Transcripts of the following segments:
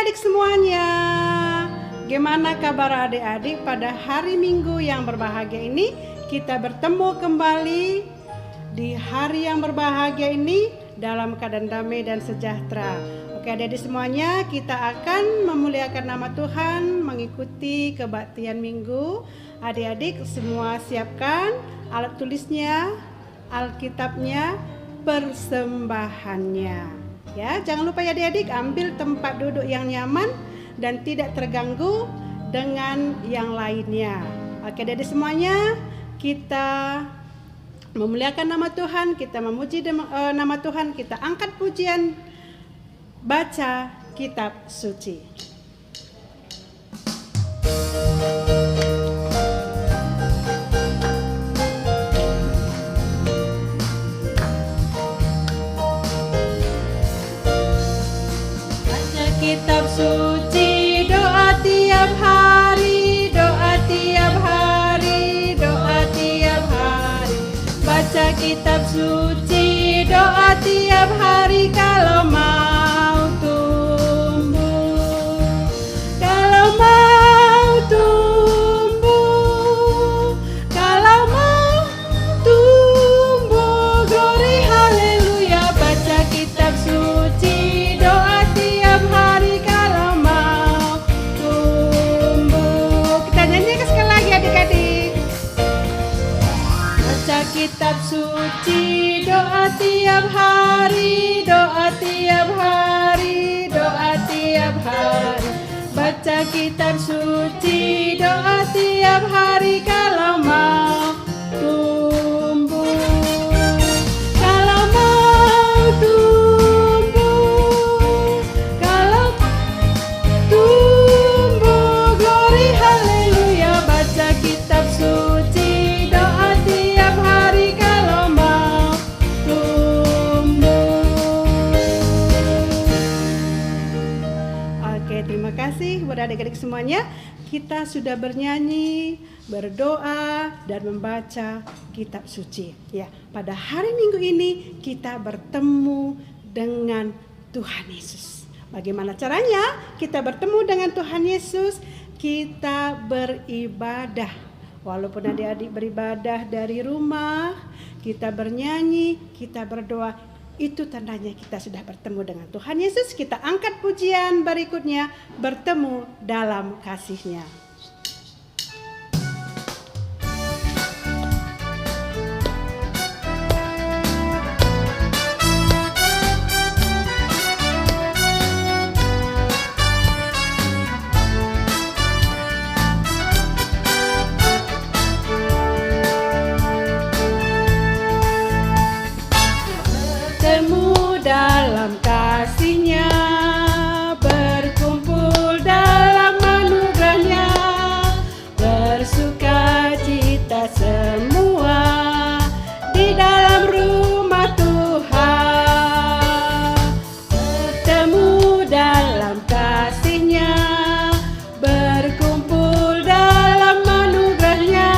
adik-adik semuanya. Gimana kabar adik-adik pada hari Minggu yang berbahagia ini? Kita bertemu kembali di hari yang berbahagia ini dalam keadaan damai dan sejahtera. Oke adik-adik semuanya, kita akan memuliakan nama Tuhan, mengikuti kebaktian Minggu. Adik-adik semua siapkan alat tulisnya, Alkitabnya, persembahannya. Ya, jangan lupa ya adik-adik, ambil tempat duduk yang nyaman dan tidak terganggu dengan yang lainnya. Oke adik-adik semuanya, kita memuliakan nama Tuhan, kita memuji nama Tuhan, kita angkat pujian, baca kitab suci. Kitab suci, doa tiap hari, doa tiap hari, doa tiap hari. Baca kitab suci, doa tiap hari kalau mau tumbuh. Kalau mau tumbuh, kalau mau tumbuh, glory haleluya. Baca kitab suci, doa tiap hari kalau mau tumbuh. Kita nyanyikan sekali lagi adik-adik. Baca kitab suci, doa tiap hari, doa tiap hari, doa tiap hari. Baca kitab suci, doa tiap hari kalau mau tumbuh. Kalau mau tumbuh, kalau tumbuh, glory haleluya. Baca kitab suci, doa tiap hari kalau mau tumbuh. Oke, terima kasih kepada adik-adik semuanya. Kita sudah bernyanyi, berdoa, dan membaca kitab suci. Ya, pada hari Minggu ini kita bertemu dengan Tuhan Yesus. Bagaimana caranya kita bertemu dengan Tuhan Yesus? Kita beribadah. Walaupun adik-adik beribadah dari rumah, kita bernyanyi, kita berdoa, itu tandanya kita sudah bertemu dengan Tuhan Yesus. Kita angkat pujian berikutnya, bertemu dalam kasih-Nya. Bertemu dalam kasih-Nya, berkumpul dalam anugerah-Nya, bersuka cita semua di dalam rumah Tuhan. Bertemu dalam kasih-Nya, berkumpul dalam anugerah-Nya,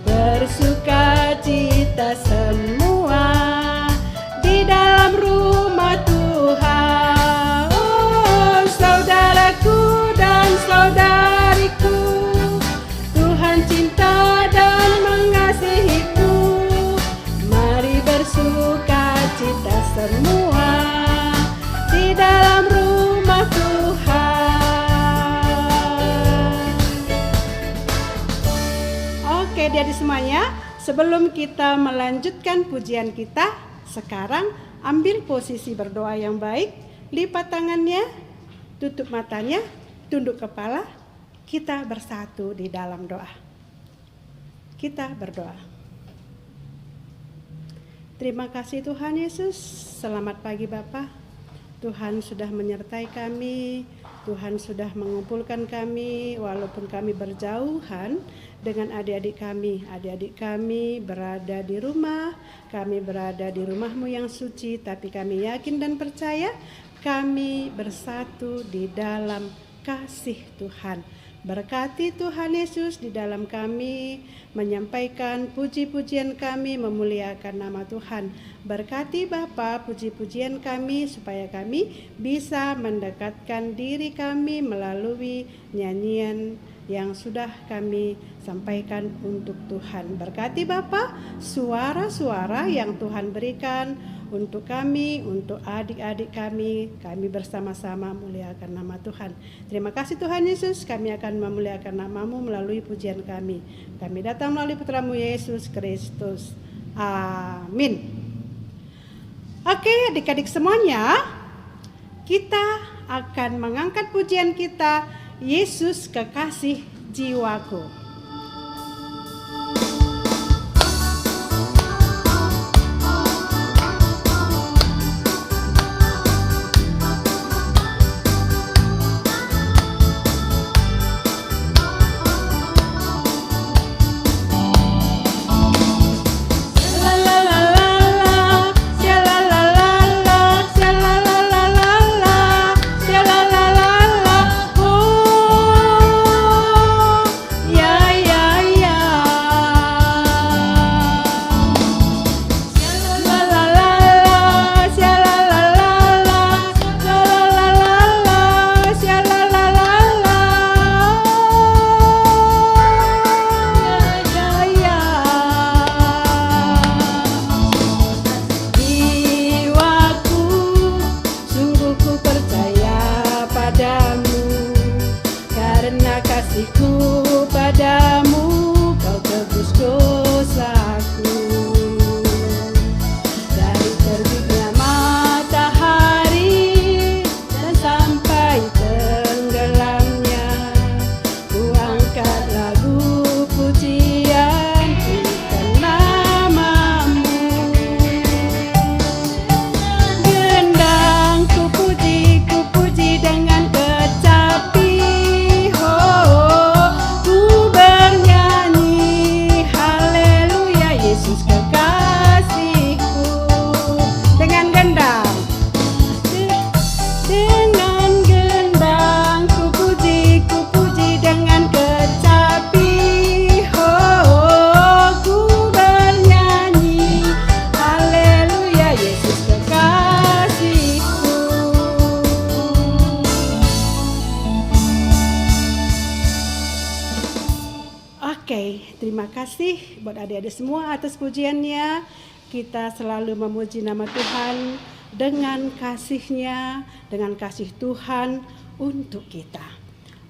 bersuka cita semua di dalam rumah Tuhan. Oh, saudaraku dan saudariku, Tuhan cinta dan mengasihiku. Mari bersuka cita semua di dalam rumah Tuhan. Oke, adik-adik semuanya, sebelum kita melanjutkan pujian kita, sekarang ambil posisi berdoa yang baik, lipat tangannya, tutup matanya, tunduk kepala, kita bersatu di dalam doa. Kita berdoa. Terima kasih Tuhan Yesus, selamat pagi Bapa. Tuhan sudah menyertai kami, Tuhan sudah mengumpulkan kami walaupun kami berjauhan dengan adik-adik kami. Adik-adik kami berada di rumah, kami berada di rumah-Mu yang suci, tapi kami yakin dan percaya kami bersatu di dalam kasih Tuhan. Berkati Tuhan Yesus di dalam kami, menyampaikan puji-pujian kami, memuliakan nama Tuhan. Berkati Bapa puji-pujian kami, supaya kami bisa mendekatkan diri kami melalui nyanyian yang sudah kami sampaikan untuk Tuhan. Berkati Bapa suara-suara yang Tuhan berikan untuk kami, untuk adik-adik kami bersama-sama muliakan nama Tuhan. Terima kasih Tuhan Yesus, kami akan memuliakan nama-Mu melalui pujian kami. Kami datang melalui Putra-Mu Yesus Kristus. Amin. Oke, adik-adik semuanya, kita akan mengangkat pujian kita, Yesus Kekasih Jiwaku. Terima kasih buat adik-adik semua atas pujiannya. Kita selalu memuji nama Tuhan dengan kasih-Nya, dengan kasih Tuhan untuk kita.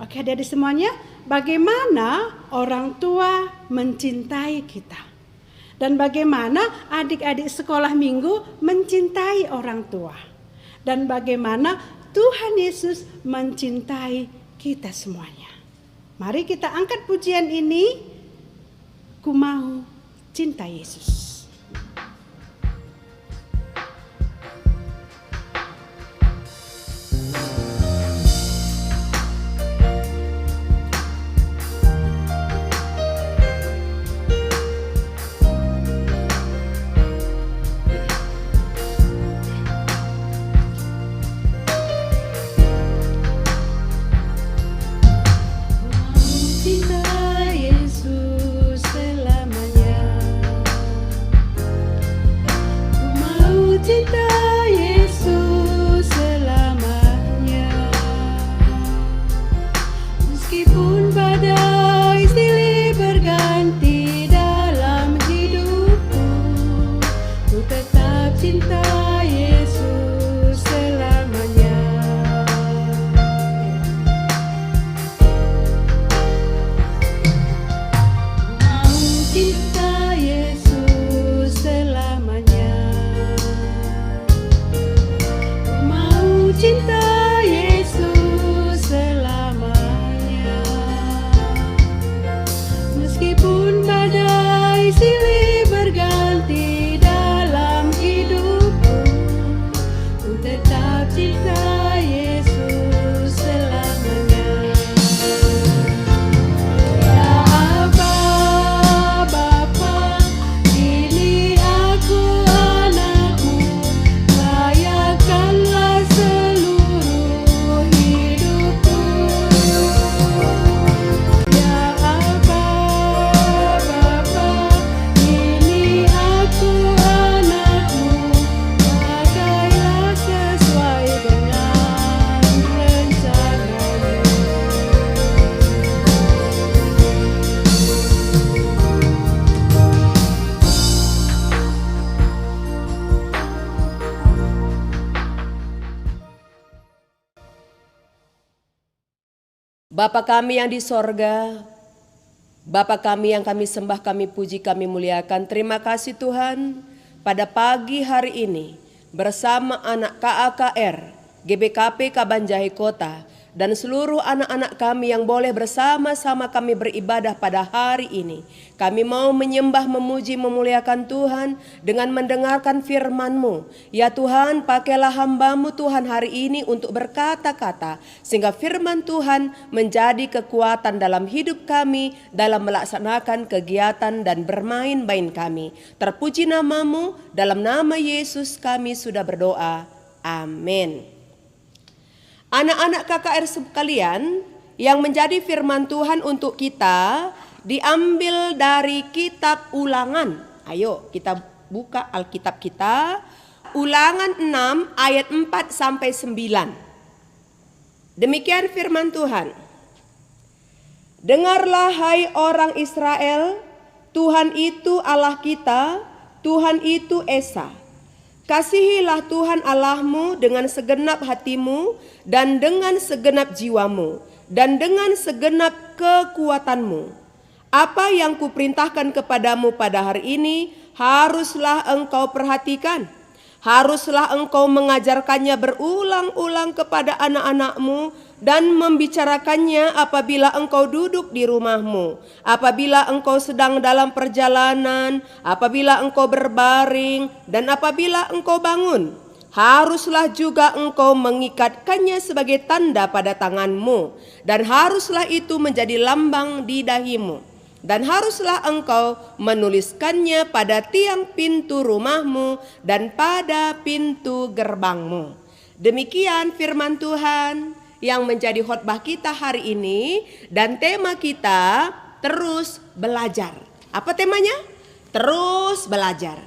Oke adik-adik semuanya, bagaimana orang tua mencintai kita? Dan bagaimana adik-adik sekolah minggu mencintai orang tua? Dan bagaimana Tuhan Yesus mencintai kita semuanya? Mari kita angkat pujian ini. Ku mau cinta Yesus. Meskipun badai silih berganti dalam hidupku, Bapa kami yang di sorga, Bapa kami yang kami sembah, kami puji, kami muliakan. Terima kasih Tuhan, pada pagi hari ini bersama anak KAKR, GBKP Kabanjahe Kota, dan seluruh anak-anak kami yang boleh bersama-sama kami beribadah pada hari ini. Kami mau menyembah, memuji, memuliakan Tuhan dengan mendengarkan firman-Mu. Ya Tuhan, pakailah hamba-Mu Tuhan hari ini untuk berkata-kata, sehingga firman Tuhan menjadi kekuatan dalam hidup kami, dalam melaksanakan kegiatan dan bermain-main kami. Terpuji nama-Mu, dalam nama Yesus kami sudah berdoa. Amin. Anak-anak KKR sekalian, yang menjadi firman Tuhan untuk kita diambil dari kitab Ulangan. Ayo kita buka Alkitab kita, Ulangan 6 ayat 4 sampai 9. Demikian firman Tuhan. Dengarlah hai orang Israel, Tuhan itu Allah kita, Tuhan itu Esa. Kasihilah Tuhan Allahmu dengan segenap hatimu dan dengan segenap jiwamu dan dengan segenap kekuatanmu. Apa yang kuperintahkan kepadamu pada hari ini haruslah engkau perhatikan. Haruslah engkau mengajarkannya berulang-ulang kepada anak-anakmu dan membicarakannya apabila engkau duduk di rumahmu, apabila engkau sedang dalam perjalanan, apabila engkau berbaring, dan apabila engkau bangun. Haruslah juga engkau mengikatkannya sebagai tanda pada tanganmu, dan haruslah itu menjadi lambang di dahimu. Dan haruslah engkau menuliskannya pada tiang pintu rumahmu dan pada pintu gerbangmu. Demikian firman Tuhan yang menjadi khotbah kita hari ini, dan tema kita terus belajar. Apa temanya? Terus belajar.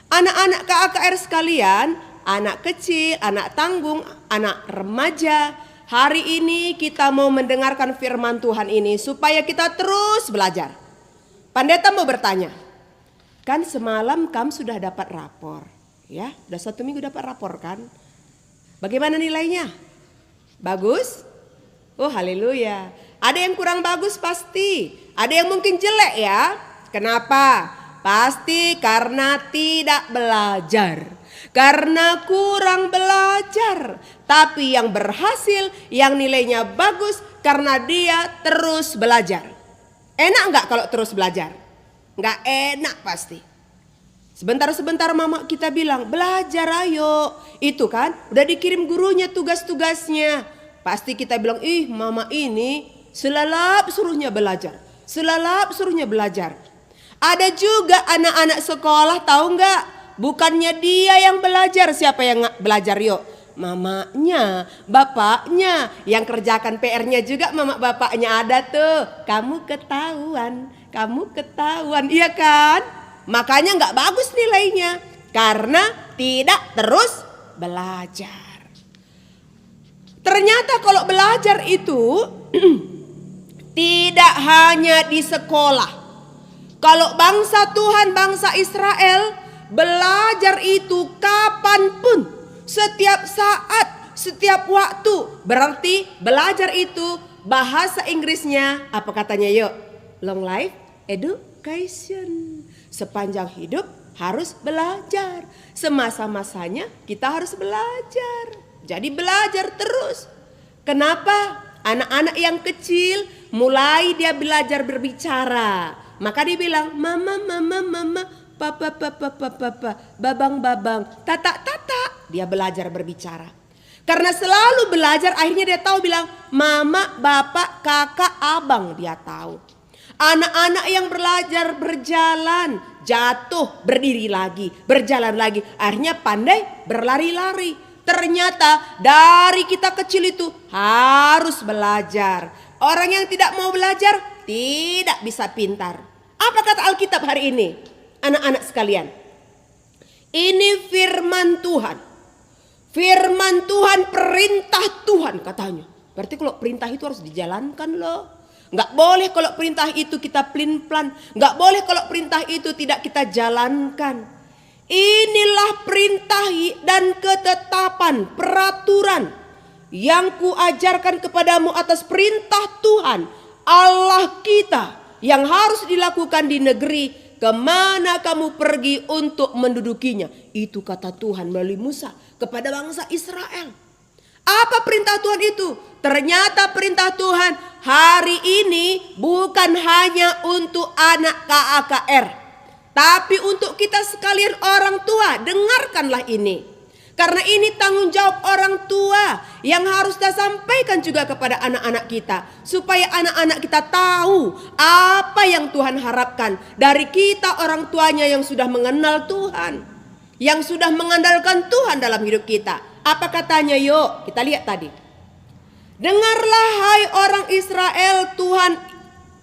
Anak-anak KAKR sekalian, anak kecil, anak tanggung, anak remaja, hari ini kita mau mendengarkan firman Tuhan ini supaya kita terus belajar. Pendeta mau bertanya, kan semalam kamu sudah dapat rapor, ya? Sudah 1 minggu dapat rapor kan? Bagaimana nilainya? Bagus? Oh haleluya. Ada yang kurang bagus pasti. Ada yang mungkin jelek ya. Kenapa? Pasti karena tidak belajar. Karena kurang belajar. Tapi yang berhasil, yang nilainya bagus karena dia terus belajar. Enak enggak kalau terus belajar? Enggak enak pasti. Sebentar-sebentar mama kita bilang, belajar ayo. Itu kan udah dikirim gurunya tugas-tugasnya. Pasti kita bilang, ih mama ini selalap suruhnya belajar. Selalap suruhnya belajar. Ada juga anak-anak sekolah, tahu enggak? Bukannya dia yang belajar, siapa yang belajar yuk? Mamanya, bapaknya. Yang kerjakan PR-nya juga mama bapaknya ada tuh. Kamu ketahuan, iya kan? Makanya nggak bagus nilainya karena tidak terus belajar. Ternyata kalau belajar itu tidak hanya di sekolah. Kalau bangsa Tuhan, bangsa Israel belajar itu kapanpun, setiap saat, setiap waktu. Berarti belajar itu bahasa Inggrisnya apa katanya yuk? Long life education. Sepanjang hidup harus belajar. Semasa-masanya kita harus belajar. Jadi belajar terus. Kenapa? Anak-anak yang kecil mulai dia belajar berbicara. Maka dia bilang mama, papa, babang, tata. Dia belajar berbicara. Karena selalu belajar akhirnya dia tahu bilang mama, bapak, kakak, abang, dia tahu. Anak-anak yang belajar berjalan, jatuh, berdiri lagi, berjalan lagi. Akhirnya pandai berlari-lari. Ternyata dari kita kecil itu harus belajar. Orang yang tidak mau belajar tidak bisa pintar. Apa kata Alkitab hari ini? Anak-anak sekalian. Ini firman Tuhan. Firman Tuhan, perintah Tuhan katanya. Berarti kalau perintah itu harus dijalankan loh. Nggak boleh kalau perintah itu kita pelin-pelan. Nggak boleh kalau perintah itu tidak kita jalankan. Inilah perintah dan ketetapan, peraturan yang kuajarkan kepadamu atas perintah Tuhan Allah kita yang harus dilakukan di negeri kemana kamu pergi untuk mendudukinya. Itu kata Tuhan melalui Musa kepada bangsa Israel. Apa perintah Tuhan itu? Ternyata perintah Tuhan hari ini bukan hanya untuk anak KAKR, tapi untuk kita sekalian orang tua. Dengarkanlah ini. Karena ini tanggung jawab orang tua yang harus kita sampaikan juga kepada anak-anak kita. Supaya anak-anak kita tahu apa yang Tuhan harapkan dari kita orang tuanya yang sudah mengenal Tuhan. Yang sudah mengandalkan Tuhan dalam hidup kita. Apa katanya? Yuk kita lihat tadi. Dengarlah hai orang Israel, Tuhan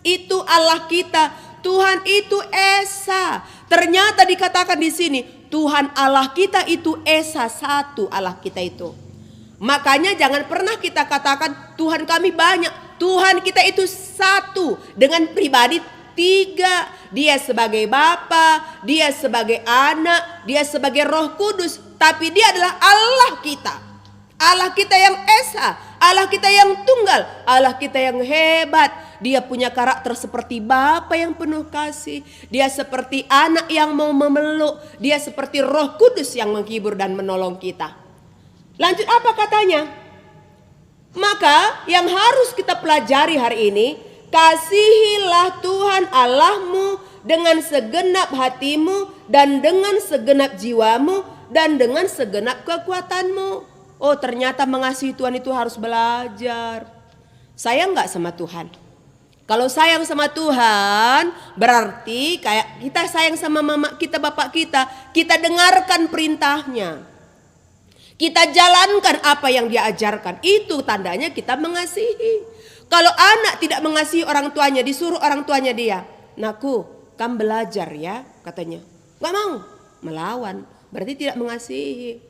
itu Allah kita. Tuhan itu Esa. Ternyata dikatakan di sini Tuhan Allah kita itu Esa, satu Allah kita itu. Makanya jangan pernah kita katakan Tuhan kami banyak. Tuhan kita itu satu dengan pribadi tiga. Dia sebagai Bapa, dia sebagai Anak, dia sebagai Roh Kudus. Tapi dia adalah Allah kita. Allah kita yang Esa, Allah kita yang tunggal, Allah kita yang hebat. Dia punya karakter seperti Bapa yang penuh kasih. Dia seperti anak yang mau memeluk. Dia seperti Roh Kudus yang menghibur dan menolong kita. Lanjut apa katanya? Maka yang harus kita pelajari hari ini, kasihilah Tuhan Allahmu dengan segenap hatimu dan dengan segenap jiwamu dan dengan segenap kekuatanmu. Oh, ternyata mengasihi Tuhan itu harus belajar. Sayang gak sama Tuhan? Kalau sayang sama Tuhan berarti kayak kita sayang sama mama kita, bapak kita dengarkan perintahnya. Kita jalankan apa yang dia ajarkan. Itu tandanya kita mengasihi. Kalau anak tidak mengasihi orang tuanya, disuruh orang tuanya dia, "Nakku, kamu belajar ya," katanya. Gak mau, melawan. Berarti tidak mengasihi.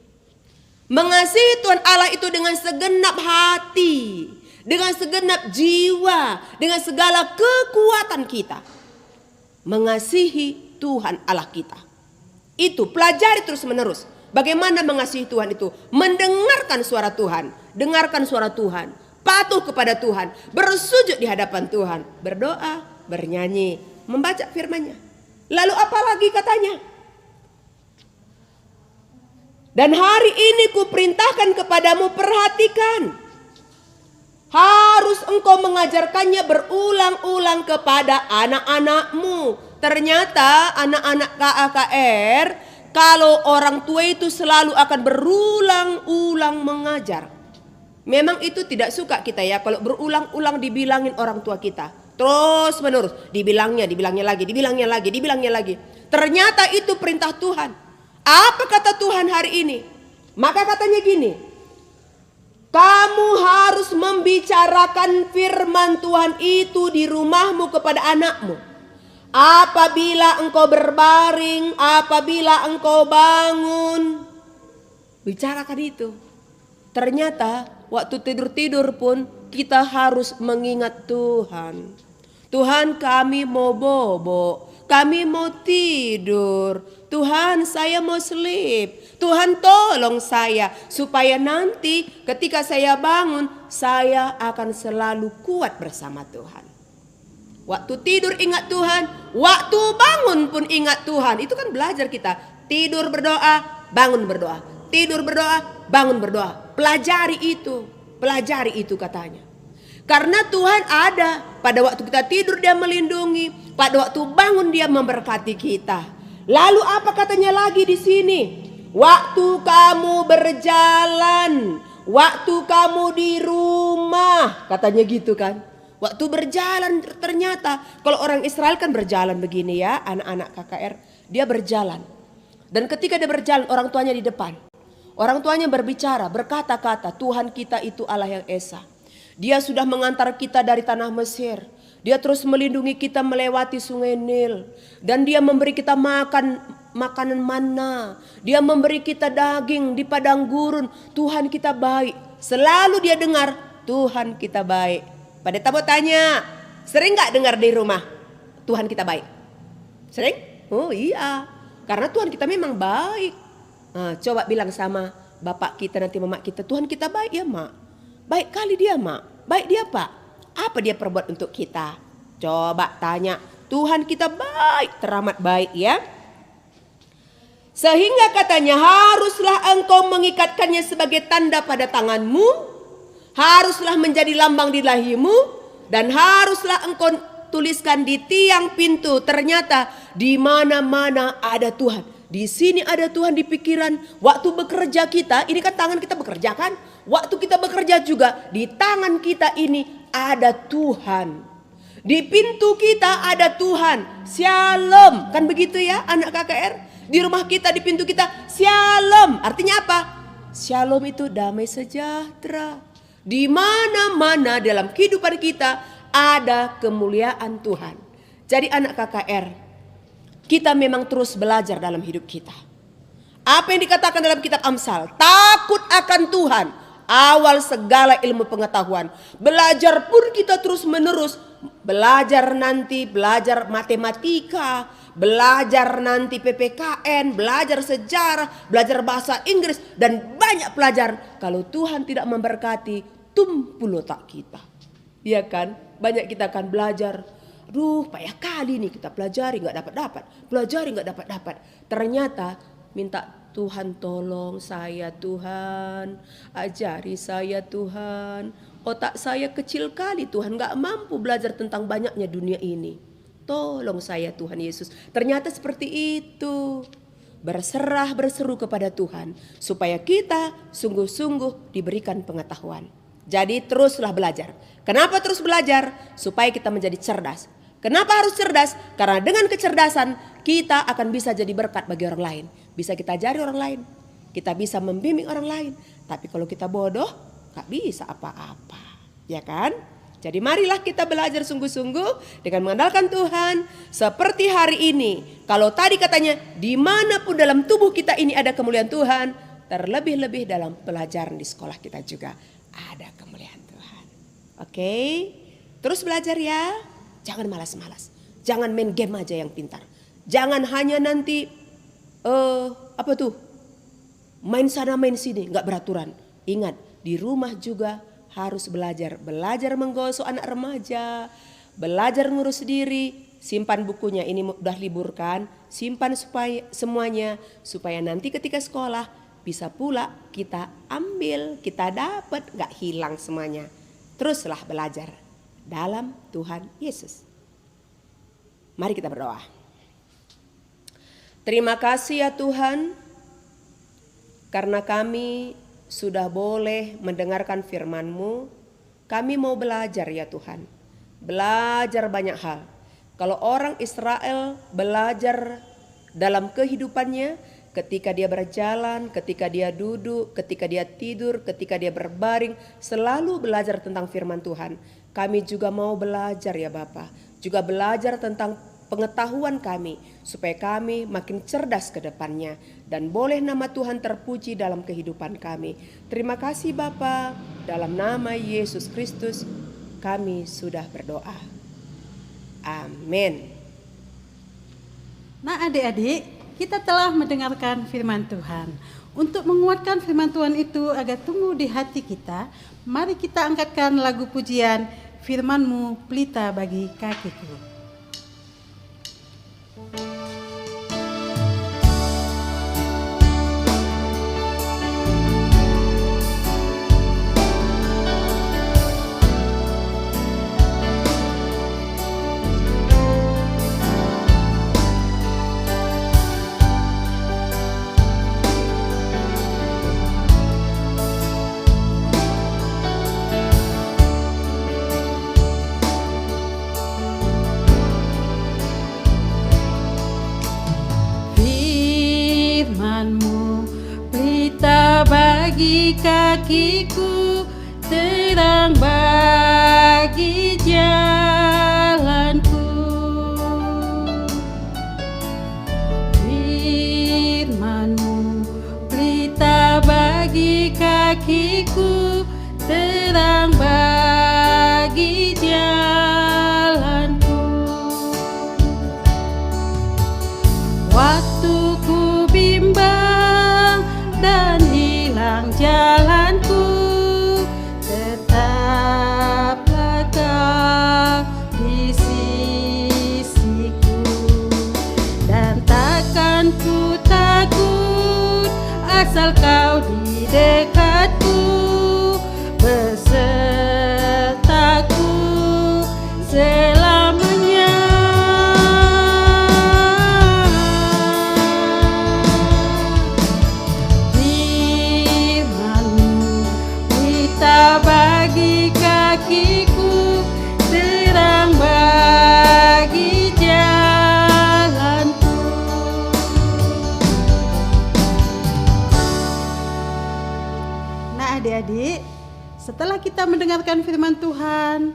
Mengasihi Tuhan Allah itu dengan segenap hati, dengan segenap jiwa, dengan segala kekuatan kita. Mengasihi Tuhan Allah kita. Itu pelajari terus menerus. Bagaimana mengasihi Tuhan itu? Mendengarkan suara Tuhan. Dengarkan suara Tuhan. Patuh kepada Tuhan. Bersujud di hadapan Tuhan. Berdoa, bernyanyi, membaca firman-Nya. Lalu apa lagi katanya? Dan hari ini kuperintahkan kepadamu, perhatikan. Harus engkau mengajarkannya berulang-ulang kepada anak-anakmu. Ternyata anak-anak KAKR, kalau orang tua itu selalu akan berulang-ulang mengajar. Memang itu tidak suka kita ya, kalau berulang-ulang dibilangin orang tua kita. Terus menerus, dibilangnya lagi. Ternyata itu perintah Tuhan. Apa kata Tuhan hari ini? Maka katanya gini, kamu harus membicarakan firman Tuhan itu di rumahmu kepada anakmu. Apabila engkau berbaring, apabila engkau bangun. Bicarakan itu. Ternyata waktu tidur-tidur pun kita harus mengingat Tuhan. Tuhan, kami mau bobo, kami mau tidur. Tuhan, saya mau sleep. Tuhan, tolong saya supaya nanti ketika saya bangun, saya akan selalu kuat bersama Tuhan. Waktu tidur ingat Tuhan, waktu bangun pun ingat Tuhan. Itu kan belajar kita. Tidur berdoa, bangun berdoa. Tidur berdoa, bangun berdoa. Pelajari itu katanya. Karena Tuhan ada. Pada waktu kita tidur dia melindungi, pada waktu bangun dia memberkati kita. Lalu apa katanya lagi di sini? Waktu kamu berjalan, waktu kamu di rumah, katanya gitu kan. Waktu berjalan, ternyata kalau orang Israel kan berjalan begini ya, anak-anak KKR, dia berjalan. Dan ketika dia berjalan, orang tuanya di depan. Orang tuanya berbicara, berkata-kata, Tuhan kita itu Allah yang Esa. Dia sudah mengantar kita dari tanah Mesir. Dia terus melindungi kita melewati sungai Nil. Dan dia memberi kita makanan manna. Dia memberi kita daging di padang gurun. Tuhan kita baik. Selalu dia dengar, Tuhan kita baik. Pada tamu tanya, sering gak dengar di rumah? Tuhan kita baik. Sering? Oh iya. Karena Tuhan kita memang baik. Nah, coba bilang sama bapak kita nanti mama kita, Tuhan kita baik ya mak. Baik kali dia, Mak. Baik dia, Pak. Apa dia perbuat untuk kita? Coba tanya. Tuhan kita baik, teramat baik ya. Sehingga katanya haruslah engkau mengikatkannya sebagai tanda pada tanganmu. Haruslah menjadi lambang di lahimu. Dan haruslah engkau tuliskan di tiang pintu. Ternyata di mana-mana ada Tuhan. Di sini ada Tuhan di pikiran. Waktu bekerja kita, ini kan tangan kita bekerja kan. Waktu kita bekerja juga di tangan kita ini ada Tuhan. Di pintu kita ada Tuhan. Shalom. Kan begitu ya anak KKR? Di rumah kita, di pintu kita, shalom. Artinya apa? Shalom itu damai sejahtera. Di mana-mana dalam kehidupan kita ada kemuliaan Tuhan. Jadi anak KKR, kita memang terus belajar dalam hidup kita. Apa yang dikatakan dalam kitab Amsal? Takut akan Tuhan, awal segala ilmu pengetahuan. Belajar pun kita terus menerus. Belajar nanti, belajar matematika, belajar nanti PPKN, belajar sejarah, belajar bahasa Inggris, dan banyak pelajar. Kalau Tuhan tidak memberkati, tumpul otak kita. Iya kan? Banyak kita akan belajar. Aduh, payah kali nih kita pelajari nggak dapat-dapat, pelajari nggak dapat-dapat. Ternyata minta Tuhan tolong saya Tuhan, ajari saya Tuhan. Otak saya kecil kali Tuhan, gak mampu belajar tentang banyaknya dunia ini. Tolong saya Tuhan Yesus. Ternyata seperti itu. Berserah berseru kepada Tuhan. Supaya kita sungguh-sungguh diberikan pengetahuan. Jadi teruslah belajar. Kenapa terus belajar? Supaya kita menjadi cerdas. Kenapa harus cerdas? Karena dengan kecerdasan kita akan bisa jadi berkat bagi orang lain. Bisa kita ajari orang lain. Kita bisa membimbing orang lain. Tapi kalau kita bodoh, gak bisa apa-apa, ya kan? Jadi marilah kita belajar sungguh-sungguh dengan mengandalkan Tuhan. Seperti hari ini, kalau tadi katanya dimanapun dalam tubuh kita ini ada kemuliaan Tuhan, terlebih-lebih dalam pelajaran di sekolah kita juga ada kemuliaan Tuhan. Oke, terus belajar ya. Jangan malas-malas, jangan main game aja yang pintar. Jangan hanya nanti main sana main sini, gak beraturan. Ingat, di rumah juga harus belajar. Belajar menggosok anak remaja. Belajar ngurus diri. Simpan bukunya, ini udah libur kan. Simpan supaya semuanya. Supaya nanti ketika sekolah bisa pula kita ambil, kita dapat, gak hilang semuanya. Teruslah belajar dalam Tuhan Yesus. Mari kita berdoa. Terima kasih ya Tuhan, karena kami sudah boleh mendengarkan firman-Mu. Kami mau belajar ya Tuhan. Belajar banyak hal. Kalau orang Israel belajar dalam kehidupannya, ketika dia berjalan, ketika dia duduk, ketika dia tidur, ketika dia berbaring, selalu belajar tentang firman Tuhan. Kami juga mau belajar ya Bapa. Juga belajar tentang pengetahuan kami, supaya kami makin cerdas ke depannya. Dan boleh nama Tuhan terpuji dalam kehidupan kami. Terima kasih Bapa, dalam nama Yesus Kristus kami sudah berdoa. Amin. Nah adik-adik, kita telah mendengarkan firman Tuhan. Untuk menguatkan firman Tuhan itu agar tumbuh di hati kita, mari kita angkatkan lagu pujian Firman-Mu pelita bagi kakiku. Bagi kakiku, terang bagi jalanku. Firman-Mu pelita bagi kakiku, terang bagi jalanku. Waktu ku bimbang dan hilang jalanku, asal kau di dekatku, besertaku selamanya. Firman-Mu berita bagi kakiku, terang bagi jalanku. Nah adik-adik, setelah kita mendengarkan firman Tuhan,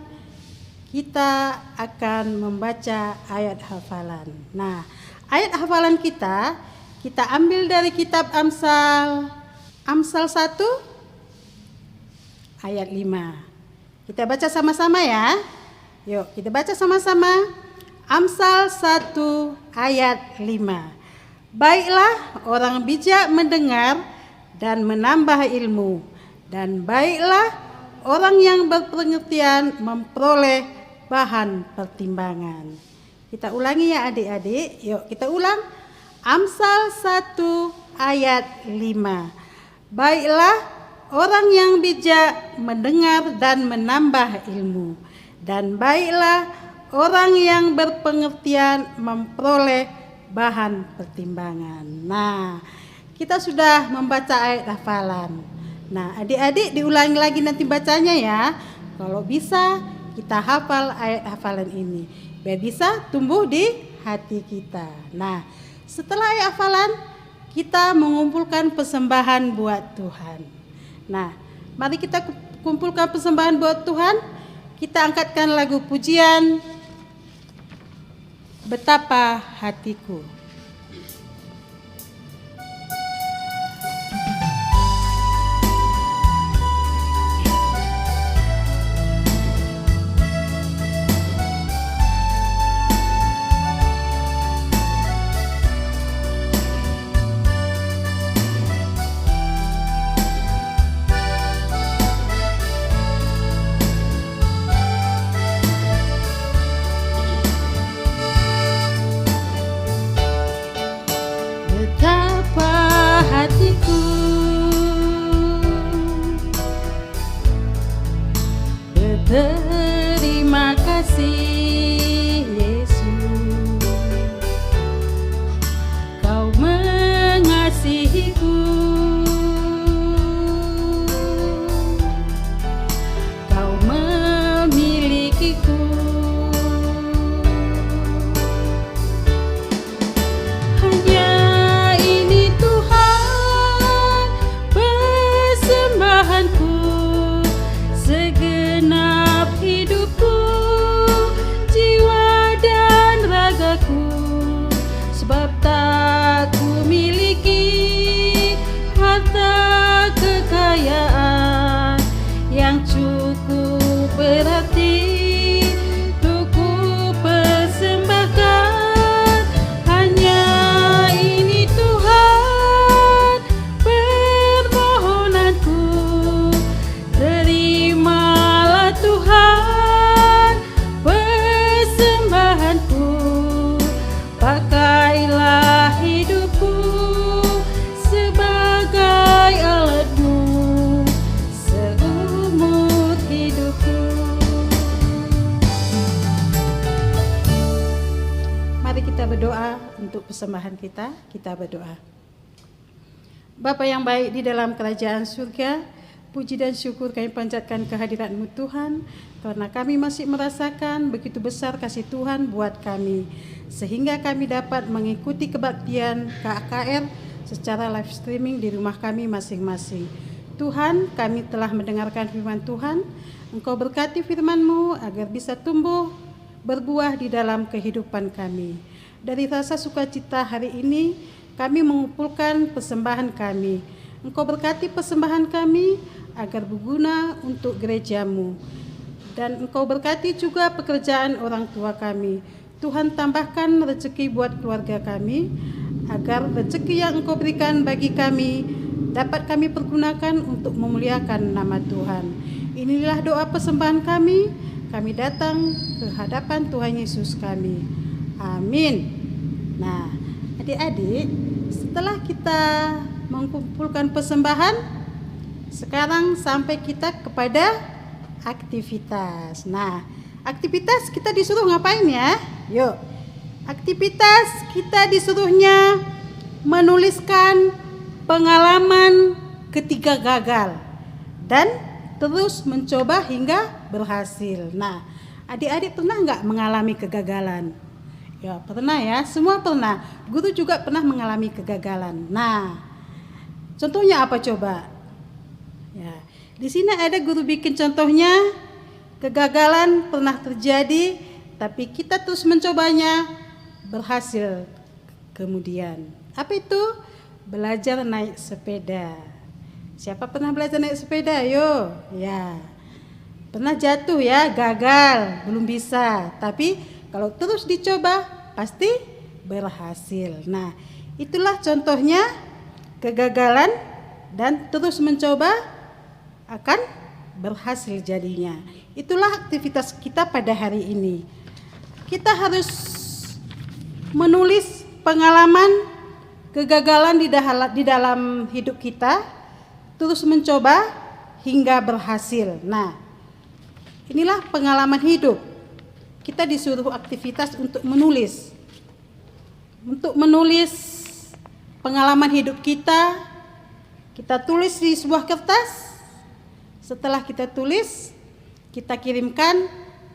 kita akan membaca ayat hafalan. Nah, ayat hafalan kita ambil dari kitab Amsal 1 ayat 5. Kita baca sama-sama ya. Yuk, kita baca sama-sama. Amsal 1 ayat 5. Baiklah orang bijak mendengar dan menambah ilmu, dan baiklah orang yang berpengertian memperoleh bahan pertimbangan. Kita ulangi ya adik-adik. Yuk kita ulang. Amsal 1 ayat 5. Baiklah orang yang bijak mendengar dan menambah ilmu, dan baiklah orang yang berpengertian memperoleh bahan pertimbangan. Nah, kita sudah membaca ayat hafalan. Nah, adik-adik diulangi lagi nanti bacanya ya. Kalau bisa kita hafal ayat hafalan ini, biar bisa tumbuh di hati kita. Nah, setelah ayat hafalan, kita mengumpulkan persembahan buat Tuhan. Nah, mari kita kumpulkan persembahan buat Tuhan. Kita angkatkan lagu pujian Betapa Hatiku. Terima kasih Yesus, Kau mengasihiku, Kau memilikiku. Hanya ini Tuhan persembahanku, segenap hidupku, jiwa dan ragaku, sebab tak ku miliki harta kekayaan yang cukup berarti untuk ku persembahkan. Hanya ini Tuhan permohonanku, terimalah Tuhan persembahanku, pakailah hidupku sebagai alat-Mu seumur hidupku. Mari kita berdoa untuk persembahan kita. Kita berdoa. Bapa yang baik di dalam kerajaan surga, puji dan syukur kami panjatkan kehadirat-Mu Tuhan, karena kami masih merasakan begitu besar kasih Tuhan buat kami, sehingga kami dapat mengikuti kebaktian KKR secara live streaming di rumah kami masing-masing. Tuhan, kami telah mendengarkan firman Tuhan. Engkau berkati firman-Mu agar bisa tumbuh berbuah di dalam kehidupan kami. Dari rasa sukacita hari ini, kami mengumpulkan persembahan kami. Engkau berkati persembahan kami agar berguna untuk gereja-Mu. Dan Engkau berkati juga pekerjaan orang tua kami. Tuhan, tambahkan rezeki buat keluarga kami, agar rezeki yang Engkau berikan bagi kami dapat kami pergunakan untuk memuliakan nama Tuhan. Inilah doa persembahan kami. Kami datang ke hadapan Tuhan Yesus kami. Amin. Nah, adik-adik, setelah kita mengumpulkan persembahan. Sekarang sampai kita kepada aktivitas. Nah, aktivitas kita disuruh ngapain ya? Yuk. Aktivitas kita disuruhnya menuliskan pengalaman ketika gagal dan terus mencoba hingga berhasil. Nah, adik-adik pernah nggak mengalami kegagalan? Ya, pernah ya, semua pernah. Guru juga pernah mengalami kegagalan. Nah, contohnya apa coba? Ya, di sini ada guru bikin contohnya. Kegagalan pernah terjadi, tapi kita terus mencobanya, berhasil kemudian. Apa itu? Belajar naik sepeda. Siapa pernah belajar naik sepeda? Yo, ya. Pernah jatuh ya, gagal, belum bisa. Tapi kalau terus dicoba, pasti berhasil. Nah, itulah contohnya kegagalan dan terus mencoba akan berhasil jadinya. Itulah aktivitas kita pada hari ini. Kita harus menulis pengalaman kegagalan di dalam hidup kita, terus mencoba hingga berhasil. Nah, inilah pengalaman hidup. Kita disuruh aktivitas untuk menulis. Untuk menulis pengalaman hidup kita tulis di sebuah kertas. Setelah kita tulis, kita kirimkan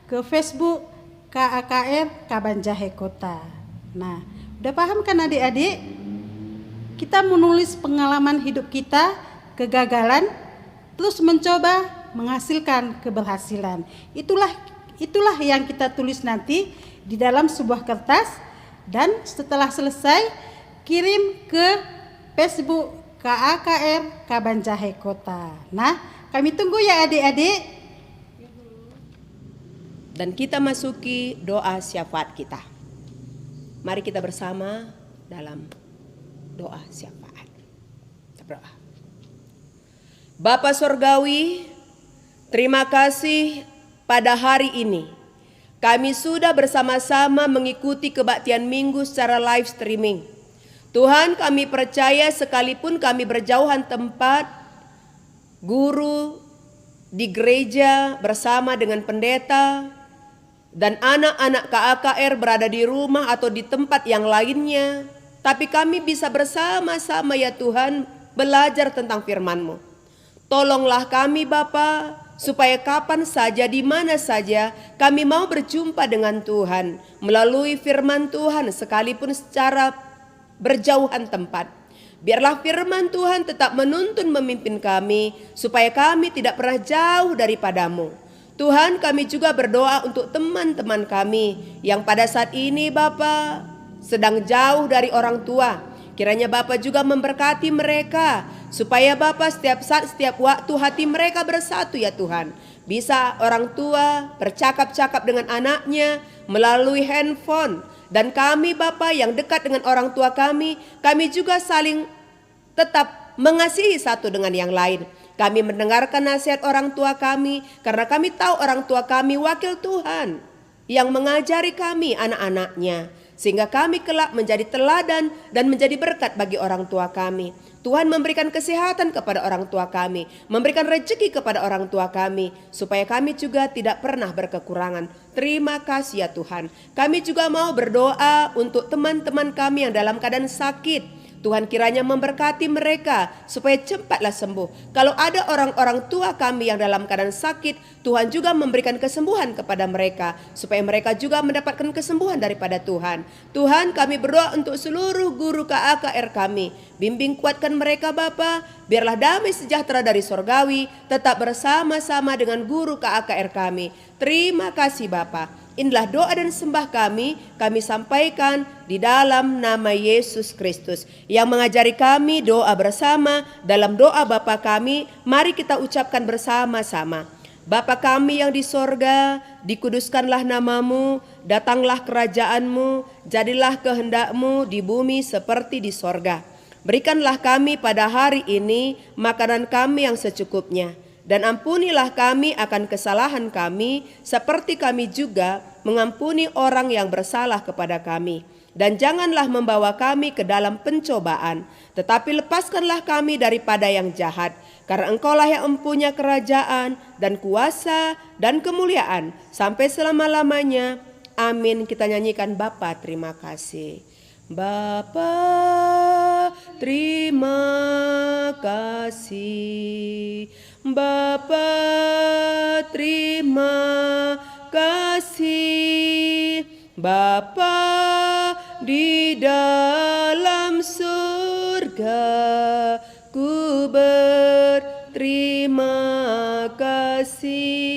ke Facebook KAKR Kabanjahe Kota. Nah, udah paham kan adik-adik? Kita menulis pengalaman hidup kita, kegagalan, terus mencoba menghasilkan keberhasilan. Itulah yang kita tulis nanti di dalam sebuah kertas, dan setelah selesai kirim ke Facebook KAKR Kabanjahe Kota. Nah, kami tunggu ya adik-adik. Dan kita masuki doa syafaat kita. Mari kita bersama dalam doa syafaat. Berdoa. Bapa Sorgawi, terima kasih pada hari ini. Kami sudah bersama-sama mengikuti kebaktian minggu secara live streaming. Tuhan, kami percaya sekalipun kami berjauhan tempat, guru di gereja bersama dengan pendeta, dan anak-anak KAKR berada di rumah atau di tempat yang lainnya, tapi kami bisa bersama-sama ya Tuhan belajar tentang firman-Mu. Tolonglah kami Bapa, supaya kapan saja, di mana saja kami mau berjumpa dengan Tuhan melalui firman Tuhan sekalipun secara berjauhan tempat. Biarlah firman Tuhan tetap menuntun memimpin kami supaya kami tidak pernah jauh daripada-Mu. Tuhan, kami juga berdoa untuk teman-teman kami yang pada saat ini Bapa sedang jauh dari orang tua. Kiranya Bapa juga memberkati mereka supaya Bapa setiap saat, setiap waktu hati mereka bersatu ya Tuhan. Bisa orang tua bercakap-cakap dengan anaknya melalui handphone. Dan kami Bapa yang dekat dengan orang tua kami juga saling tetap mengasihi satu dengan yang lain. Kami mendengarkan nasihat orang tua kami karena kami tahu orang tua kami wakil Tuhan yang mengajari kami anak-anaknya. Sehingga kami kelak menjadi teladan dan menjadi berkat bagi orang tua kami. Tuhan memberikan kesehatan kepada orang tua kami, memberikan rezeki kepada orang tua kami, supaya kami juga tidak pernah berkekurangan. Terima kasih ya Tuhan. Kami juga mau berdoa untuk teman-teman kami yang dalam keadaan sakit. Tuhan kiranya memberkati mereka supaya cepatlah sembuh. Kalau ada orang-orang tua kami yang dalam keadaan sakit, Tuhan juga memberikan kesembuhan kepada mereka supaya mereka juga mendapatkan kesembuhan daripada Tuhan. Tuhan, kami berdoa untuk seluruh guru KAKR kami. Bimbing kuatkan mereka Bapa, biarlah damai sejahtera dari sorgawi tetap bersama-sama dengan guru KAKR kami. Terima kasih Bapa. Inilah doa dan sembah kami sampaikan di dalam nama Yesus Kristus yang mengajari kami doa bersama. Dalam doa Bapa kami, mari kita ucapkan bersama-sama. Bapa kami yang di sorga, dikuduskanlah namamu, datanglah kerajaanmu, jadilah kehendak-Mu di bumi seperti di sorga. Berikanlah kami pada hari ini makanan kami yang secukupnya. Dan ampunilah kami akan kesalahan kami, seperti kami juga mengampuni orang yang bersalah kepada kami. Dan janganlah membawa kami ke dalam pencobaan, tetapi lepaskanlah kami daripada yang jahat. Karena Engkaulah yang mempunyai kerajaan dan kuasa dan kemuliaan sampai selama-lamanya. Amin. Kita nyanyikan Bapa terima kasih. Bapa terima kasih. Bapa terima kasih. Bapa di dalam surga, ku berterima kasih.